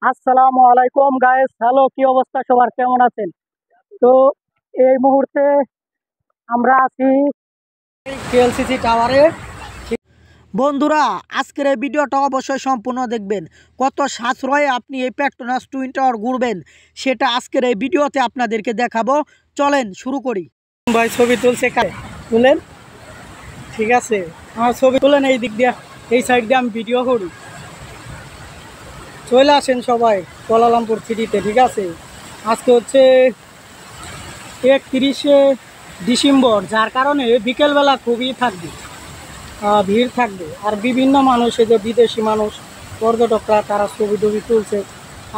আসসালামু আলাইকুম guys, hello, কি অবস্থা সবার, কেমন আছেন? তো এই মুহূর্তে আমরা আছি কেএলসিসি টাওয়ারে। বন্ধুরা, আজকের এই ভিডিওটা অবশ্যই সম্পূর্ণ দেখবেন। কত সাশ্রয়ে আপনি এই পেট্রোনাস টুইন টাওয়ার ঘুরবেন সেটা আজকের এই ভিডিওতে আপনাদেরকে দেখাবো। চলেন শুরু করি। ভাই ছবি তুলছে, তুলেন, ঠিক আছে, আমার ছবি তুলেন এই দিক দিয়ে, এই সাইড দিয়ে আমি ভিডিও করি। চলে আসেন সবাই কুয়ালালামপুর সিটিতে, ঠিক আছে। আজকে হচ্ছে 31শে ডিসেম্বর, যার কারণে বিকেলবেলা খুবই থাকবে, ভিড় থাকবে। আর বিভিন্ন মানুষ, এই যে বিদেশি মানুষ, পর্যটকরা, তারা ছবি টবি তুলছে,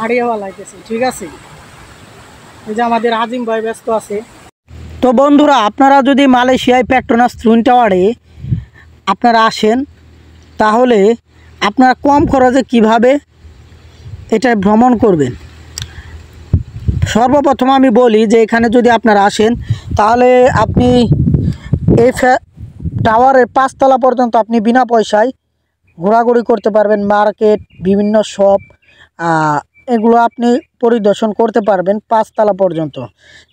আড়িয়েওয়া লাগতেছে, ঠিক আছে। এই যে আমাদের আজিম ভাই ব্যস্ত আছে। তো বন্ধুরা, আপনারা যদি মালয়েশিয়ায় পেট্রোনাস টুইন টাওয়ারে আপনারা আসেন, তাহলে আপনারা কম খরচে কিভাবে এটা ভ্রমণ করবেন। সর্বপ্রথম আমি বলি যে এখানে যদি আপনারা আসেন, তাহলে আপনি এই টাওয়ারের 5 তলা পর্যন্ত আপনি বিনা পয়সায় ঘোরাঘুরি করতে পারবেন। মার্কেট, বিভিন্ন শপ, এগুলো আপনি পরিদর্শন করতে পারবেন 5 তলা পর্যন্ত।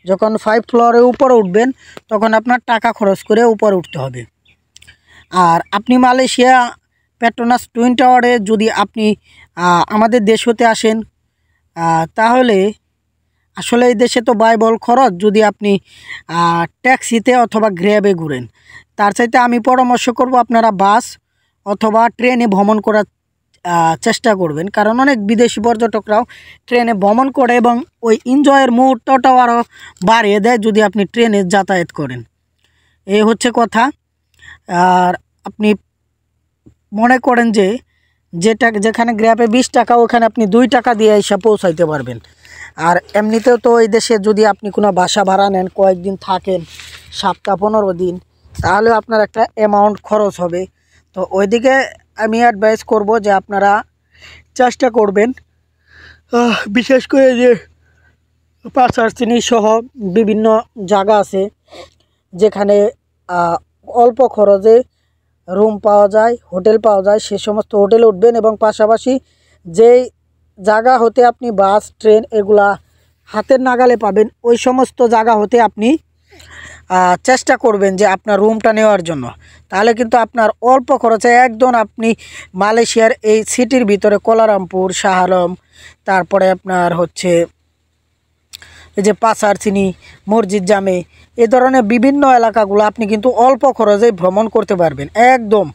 যখন 5 ফ্লোরে উপরে উঠবেন, তখন আপনার টাকা খরচ করে উপরে উঠতে হবে। আর আপনি মালয়েশিয়া পেট্রোনাস টুইন টাওয়ারে যদি আপনি আমাদের দেশ হতে আসেন, তাহলে আসলে এই দেশে তো ব্যয়বহুল খরচ। যদি আপনি ট্যাক্সিতে অথবা গ্র্যাবে ঘুরেন, তার চাইতে আমি পরামর্শ করব আপনারা বাস অথবা ট্রেনে ভ্রমণ করার চেষ্টা করবেন। কারণ অনেক বিদেশি পর্যটকরাও ট্রেনে ভ্রমণ করে এবং ওই এনজয়ের মুহূর্তটাও আরও বাড়িয়ে দেয় যদি আপনি ট্রেনে যাতায়াত করেন। এই হচ্ছে কথা। আর আপনি মনে করেন যে যেখানে গ্র্যাবে 20 টাকা, ওখানে আপনি 2 টাকা দিয়ে এসে পৌঁছাইতে পারবেন। আর এমনিতেও তো এই দেশে যদি আপনি কোনো বাসা ভাড়া নেন, কয়েকদিন থাকেন, 7-15 দিন, তাহলে আপনার একটা অ্যামাউন্ট খরচ হবে। তো ওইদিকে আমি অ্যাডভাইস করব যে আপনারা চেষ্টা করবেন, বিশেষ করে যে পাঁচআরচিনি সহ বিভিন্ন জায়গা আছে যেখানে অল্প খরচে রুম পাওয়া যায়, হোটেল পাওয়া যায়, সে সমস্ত হোটেলে উঠবেন। এবং পাশাপাশি যেই জায়গা হতে আপনি বাস, ট্রেন এগুলা হাতের নাগালে পাবেন, ওই সমস্ত জায়গা হতে আপনি চেষ্টা করবেন যে আপনার রুমটা নেওয়ার জন্য। তাহলে কিন্তু আপনার অল্প খরচে একদম আপনি মালয়েশিয়ার এই সিটির ভিতরে কুয়ালালামপুর, শাহ আলম, তারপরে আপনার হচ্ছে এই যে পাঁচআরচিনি, মসজিদ জামে, এ ধরনের বিভিন্ন এলাকাগুলো আপনি কিন্তু অল্প খরচে ভ্রমণ করতে পারবেন। একদম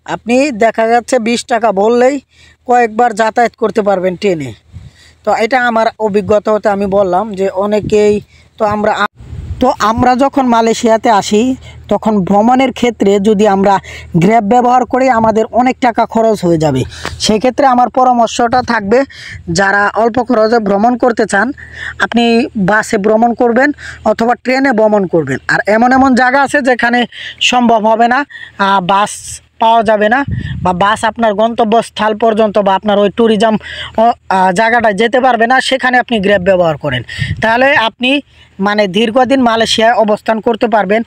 আপনি দেখা যাচ্ছে 20 টাকা বললেই কয়েকবার যাতায়াত করতে পারবেন ট্রেনে। তো এটা আমার অভিজ্ঞতা হতে আমি বললাম যে অনেকেই তো আমরা যখন মালয়েশিয়াতে আসি, তখন ভ্রমণের ক্ষেত্রে যদি আমরা গ্র্যাব ব্যবহার করি, আমাদের অনেক টাকা খরচ হয়ে যাবে। সেক্ষেত্রে আমার পরামর্শটা থাকবে, যারা অল্প খরচে ভ্রমণ করতে চান, আপনি বাসে ভ্রমণ করবেন অথবা ট্রেনে ভ্রমণ করবেন। আর এমন এমন জায়গা আছে যেখানে সম্ভব হবে না, বাস পাওয়া যাবে না, বা বাস আপনার গন্তব্যস্থল পর্যন্ত বা আপনার ওই ট্যুরিজম জায়গাটায় যেতে পারবে না, সেখানে আপনি গ্র্যাব ব্যবহার করেন। তাহলে আপনি মানে দীর্ঘদিন মালয়েশিয়ায় অবস্থান করতে পারবেন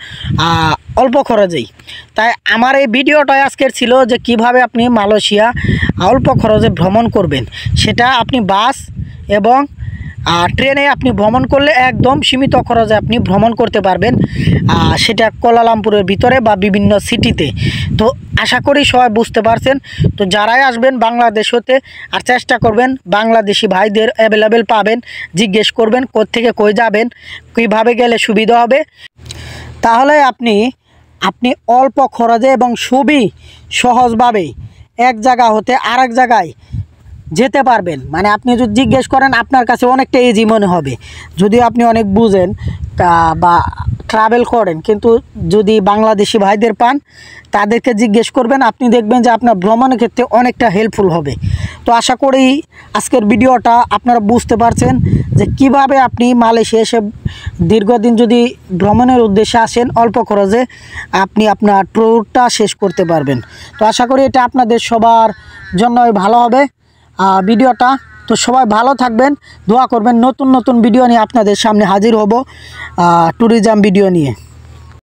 অল্প খরচেই। তাই আমার এই ভিডিওটা আজকের ছিল যে কিভাবে আপনি মালয়েশিয়া অল্প খরচে ভ্রমণ করবেন। সেটা আপনি বাস এবং ট্রেনে আপনি ভ্রমণ করলে একদম সীমিত খরচে আপনি ভ্রমণ করতে পারবেন, সেটা কুয়ালালামপুরের ভিতরে বা বিভিন্ন সিটিতে। তো আশা করি সবাই বুঝতে পারছেন। তো যারাই আসবেন বাংলাদেশ হতে, আর চেষ্টা করবেন বাংলাদেশি ভাইদের অ্যাভেলেবেল পাবেন, জিজ্ঞেস করবেন কোত্থেকে কই যাবেন, কীভাবে গেলে সুবিধা হবে। তাহলে আপনি অল্প খরচে এবং খুবই সহজভাবে এক জায়গা হতে আরেক জায়গায় যেতে পারবেন। মানে আপনি যদি জিজ্ঞেস করেন, আপনার কাছে অনেকটা ইজি মনে হবে। যদিও আপনি অনেক বুঝেন বা ট্রাভেল করেন, কিন্তু যদি বাংলাদেশি ভাইদের পান, তাদেরকে জিজ্ঞেস করবেন, আপনি দেখবেন যে আপনার ভ্রমণের ক্ষেত্রে অনেকটা হেল্পফুল হবে। তো আশা করি আজকের ভিডিওটা আপনারা বুঝতে পারছেন যে কিভাবে আপনি মালয়েশিয়া এসে দীর্ঘদিন যদি ভ্রমণের উদ্দেশ্যে আসেন, অল্প খরচে আপনি আপনার ট্যুরটা শেষ করতে পারবেন। তো আশা করি এটা আপনাদের সবার জন্যই ভালো হবে ভিডিওটা। তো সবাই ভালো থাকবেন, দোয়া করবেন। নতুন নতুন ভিডিও নিয়ে আপনাদের সামনে হাজির হব, ট্যুরিজম ভিডিও নিয়ে।